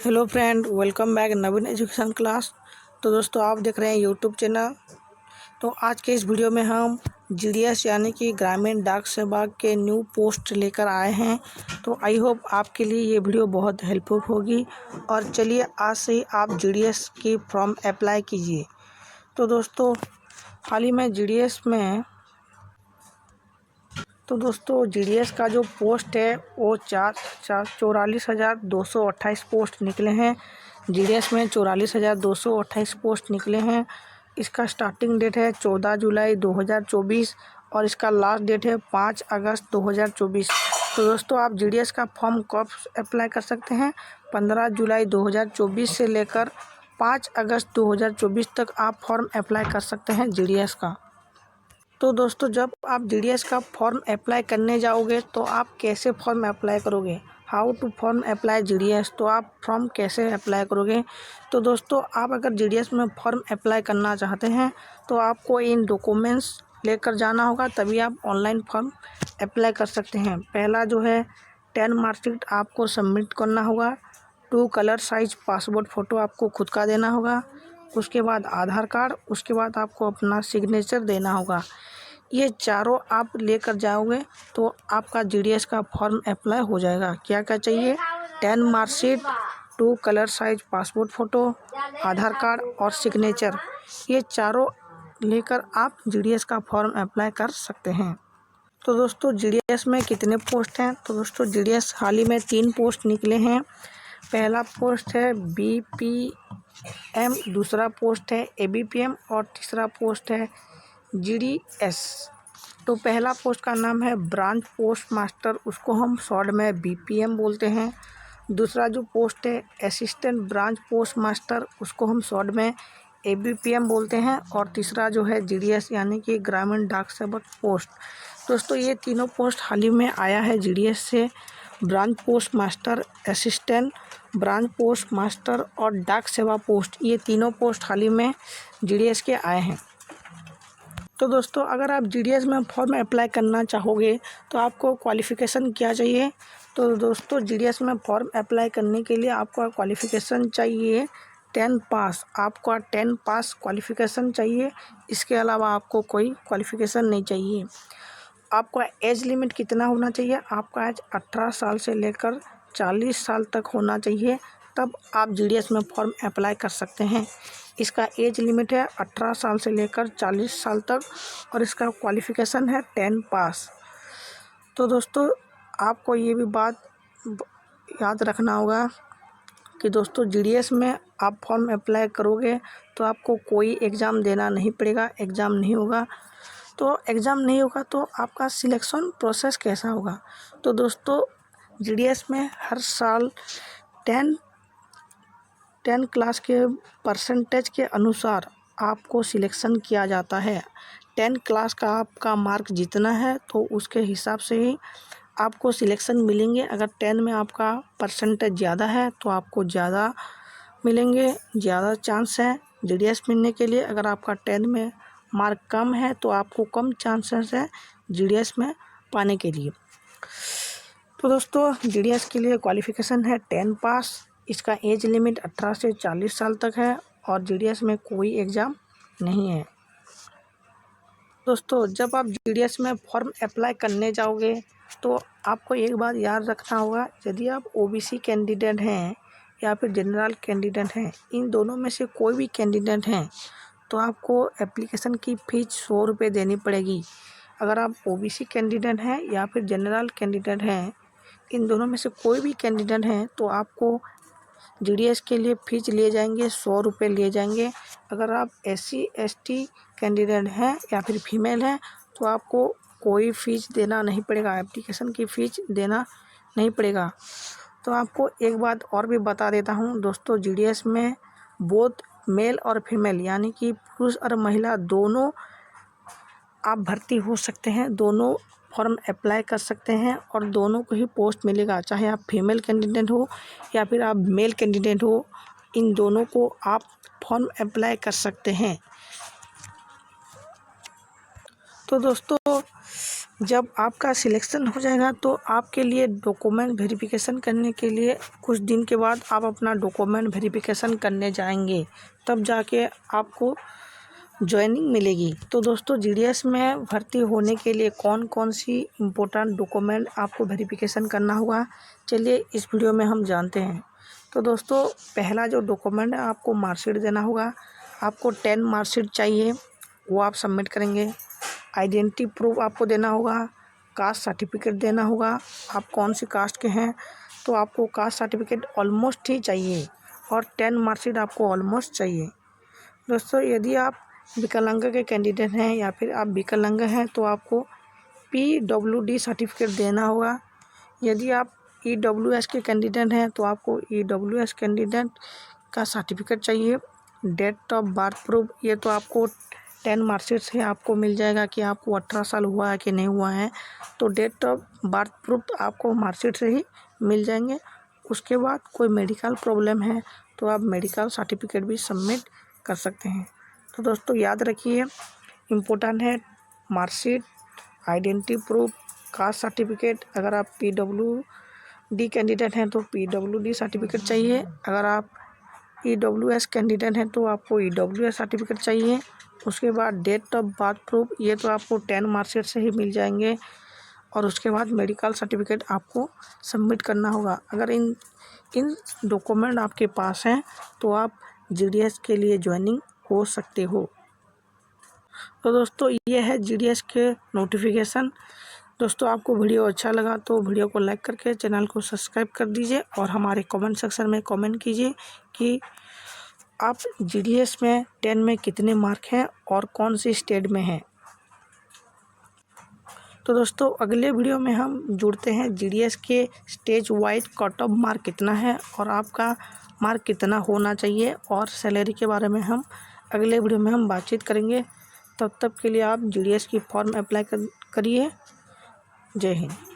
Hello friend, welcome back नवीन education class. तो दोस्तों, आप देख रहे हैं यूट्यूब चैनल। तो आज के इस वीडियो में हम जीडीएस यानी कि ग्रामीण डाक सेवा के न्यू पोस्ट लेकर आए हैं। तो आई होप आपके लिए ये वीडियो बहुत हेल्पफुल होगी। और चलिए आज से ही आप जीडीएस की फॉर्म अप्लाई कीजिए। तो दोस्तों, हाल ही में जीडीएस का जो पोस्ट है वो 44,228 पोस्ट निकले हैं। जीडीएस में 44,228 पोस्ट निकले हैं। इसका स्टार्टिंग डेट है 14 जुलाई 2024 और इसका लास्ट डेट है 5 अगस्त 2024। तो दोस्तों, आप जीडीएस का फॉर्म कब अप्लाई कर सकते हैं? 15 जुलाई 2024 से लेकर 5 अगस्त 2024 तक आप फॉर्म अप्लाई कर सकते हैं जीडीएस का। तो दोस्तों, जब आप जीडीएस का फॉर्म अप्लाई करने जाओगे तो आप कैसे फॉर्म अप्लाई करोगे? How to form apply GDS. तो आप फॉर्म कैसे अप्लाई करोगे? तो दोस्तों, आप अगर जीडीएस में फॉर्म अप्लाई करना चाहते हैं तो आपको इन डॉक्यूमेंट्स लेकर जाना होगा, तभी आप ऑनलाइन फॉर्म अप्लाई कर सकते हैं। पहला जो है 10 मार्कशीट आपको सबमिट करना होगा। 2 कलर साइज पासपोर्ट फ़ोटो आपको खुद का देना होगा। उसके बाद आधार कार्ड, उसके बाद आपको अपना सिग्नेचर देना होगा। ये चारों आप लेकर जाओगे तो आपका जीडीएस का फॉर्म अप्लाई हो जाएगा। क्या क्या चाहिए? 10 marksheet, 2 colour size passport photo, Aadhaar card और सिग्नेचर। ये चारों लेकर आप जीडीएस का फॉर्म अप्लाई कर सकते हैं। तो दोस्तों, जीडीएस में कितने पोस्ट हैं? तो दोस्तों, जीडीएस हाल ही में 3 पोस्ट निकले हैं। पहला पोस्ट है बीपीएम, दूसरा पोस्ट है एबीपीएम और तीसरा पोस्ट है जीडीएस। तो पहला पोस्ट का नाम है ब्रांच पोस्ट मास्टर, उसको हम शॉर्ट में बीपीएम बोलते हैं। दूसरा जो पोस्ट है असिस्टेंट ब्रांच पोस्ट मास्टर, उसको हम शॉर्ट में एबीपीएम बोलते हैं। और तीसरा जो है जीडीएस यानी कि ग्रामीण डाक सेवक पोस्ट। दोस्तों, ये तीनों पोस्ट हाल ही में आया है जीडीएस से। Branch post master, assistant branch post master और डाक सेवा पोस्ट, ये तीनों पोस्ट हाल ही में जीडीएस के आए हैं। तो दोस्तों, अगर आप जीडीएस में फॉर्म अप्लाई करना चाहोगे तो आपको क्वालिफ़िकेशन क्या चाहिए? तो दोस्तों, जीडीएस में फॉर्म अप्लाई करने के लिए आपका क्वालिफ़िकेशन चाहिए 10 पास। आपका 10 पास क्वालिफ़िकेशन चाहिए, इसके अलावा आपको कोई क्वालिफ़िकेशन नहीं चाहिए। आपका एज लिमिट कितना होना चाहिए? आपका एज 18 साल से लेकर 40 साल तक होना चाहिए, तब आप जीडीएस में फॉर्म अप्लाई कर सकते हैं। इसका एज लिमिट है 18 साल से लेकर 40 साल तक और इसका क्वालिफ़िकेशन है 10 पास। तो दोस्तों, आपको ये भी बात याद रखना होगा कि दोस्तों, जीडीएस में आप फॉर्म अप्लाई करोगे तो आपको कोई एग्ज़ाम देना नहीं पड़ेगा। एग्ज़ाम नहीं होगा तो आपका सिलेक्शन प्रोसेस कैसा होगा? तो दोस्तों, जीडीएस में हर साल 10 क्लास के परसेंटेज के अनुसार आपको सिलेक्शन किया जाता है। 10 क्लास का आपका मार्क जितना है तो उसके हिसाब से ही आपको सिलेक्शन मिलेंगे। अगर 10 में आपका परसेंटेज ज़्यादा है तो आपको ज़्यादा मिलेंगे, ज़्यादा चांस है जीडीएस मिलने के लिए। अगर आपका 10 में मार्क कम है तो आपको कम चांसेस है जीडीएस में पाने के लिए। तो दोस्तों, जीडीएस के लिए क्वालिफ़िकेशन है 10 पास। इसका एज लिमिट 18 से 40 साल तक है और जीडीएस में कोई एग्ज़ाम नहीं है। दोस्तों, जब आप जीडीएस में फॉर्म अप्लाई करने जाओगे तो आपको एक बात याद रखना होगा, यदि आप ओबीसी कैंडिडेट हैं या फिर जनरल कैंडिडेट हैं, इन दोनों में से कोई भी कैंडिडेट हैं तो आपको एप्लीकेशन की फ़ीस 100 रुपये देनी पड़ेगी। अगर आप ओबीसी कैंडिडेट हैं या फिर जनरल कैंडिडेट हैं, इन दोनों में से कोई भी कैंडिडेट हैं तो आपको जीडीएस के लिए फ़ीस लिए जाएंगे 100 रुपये लिए जाएंगे। अगर आप एससी एसटी कैंडिडेट हैं या फिर फीमेल हैं तो आपको कोई फ़ीस देना नहीं पड़ेगा, एप्लीकेशन की फ़ीस देना नहीं पड़ेगा। तो आपको एक बात और भी बता देता हूँ दोस्तों, जीडीएस में बोथ मेल और फीमेल यानी कि पुरुष और महिला दोनों आप भर्ती हो सकते हैं, दोनों फॉर्म अप्लाई कर सकते हैं और दोनों को ही पोस्ट मिलेगा। चाहे आप फीमेल कैंडिडेट हो या फिर आप मेल कैंडिडेट हो, इन दोनों को आप फॉर्म अप्लाई कर सकते हैं। तो दोस्तों, जब आपका सिलेक्शन हो जाएगा तो आपके लिए डॉक्यूमेंट वेरिफिकेशन करने के लिए कुछ दिन के बाद आप अपना डॉक्यूमेंट वेरिफिकेशन करने जाएंगे, तब जाके आपको ज्वाइनिंग मिलेगी। तो दोस्तों जीडीएस में भर्ती होने के लिए कौन कौन सी इम्पोर्टेंट डॉक्यूमेंट आपको वेरिफिकेशन करना होगा, चलिए इस वीडियो में हम जानते हैं। तो दोस्तों पहला जो डॉक्यूमेंट है आपको मार्कशीट देना होगा। आपको 10 मार्कशीट चाहिए, वो आप सबमिट करेंगे। आइडेंटिटी प्रूफ आपको देना होगा। कास्ट सर्टिफिकेट देना होगा। आप कौन सी कास्ट के हैं तो आपको कास्ट सर्टिफिकेट ऑलमोस्ट ही चाहिए और 10 मार्कशीट आपको ऑलमोस्ट चाहिए। दोस्तों यदि आप विकलांग के कैंडिडेट हैं या फिर आप विकलांग हैं तो आपको PWD सर्टिफिकेट देना होगा। यदि आप EWS के कैंडिडेट हैं तो आपको EWS कैंडिडेट का सर्टिफिकेट चाहिए। डेट ऑफ बर्थ प्रूफ, ये तो आपको 10 मार्कशीट से आपको मिल जाएगा कि आपको 18 साल हुआ है कि नहीं हुआ है, तो डेट ऑफ बर्थ प्रूफ आपको मार्कशीट से ही मिल जाएंगे। उसके बाद कोई मेडिकल प्रॉब्लम है तो आप मेडिकल सर्टिफिकेट भी सबमिट कर सकते हैं। तो दोस्तों याद रखिए, इम्पोर्टेंट है marksheet, identity proof, caste certificate. अगर आप PWD कैंडिडेट हैं तो PWD सर्टिफिकेट चाहिए। अगर आप EWS कैंडिडेट हैं तो आपको EWS सर्टिफिकेट चाहिए। उसके बाद डेट ऑफ बर्थ प्रूफ, ये तो आपको 10 मार्कशीट से ही मिल जाएंगे। और उसके बाद मेडिकल सर्टिफिकेट आपको सबमिट करना होगा। अगर इन डॉक्यूमेंट आपके पास हैं तो आप जीडीएस के लिए ज्वाइनिंग हो सकते हो। तो दोस्तों ये है जीडीएस के नोटिफिकेशन। दोस्तों आपको वीडियो अच्छा लगा तो वीडियो को लाइक करके चैनल को सब्सक्राइब कर दीजिए और हमारे कमेंट सेक्शन में कमेंट कीजिए कि आप जीडीएस में 10 में कितने मार्क हैं और कौन सी स्टेट में हैं। तो दोस्तों अगले वीडियो में हम जुड़ते हैं जीडीएस के stage wise cut off mark कितना है और आपका मार्क कितना होना चाहिए और सैलरी के बारे में हम अगले वीडियो में हम बातचीत करेंगे। तब तक के लिए आप जीडीएस की फॉर्म अप्लाई करिए। जय हिंद।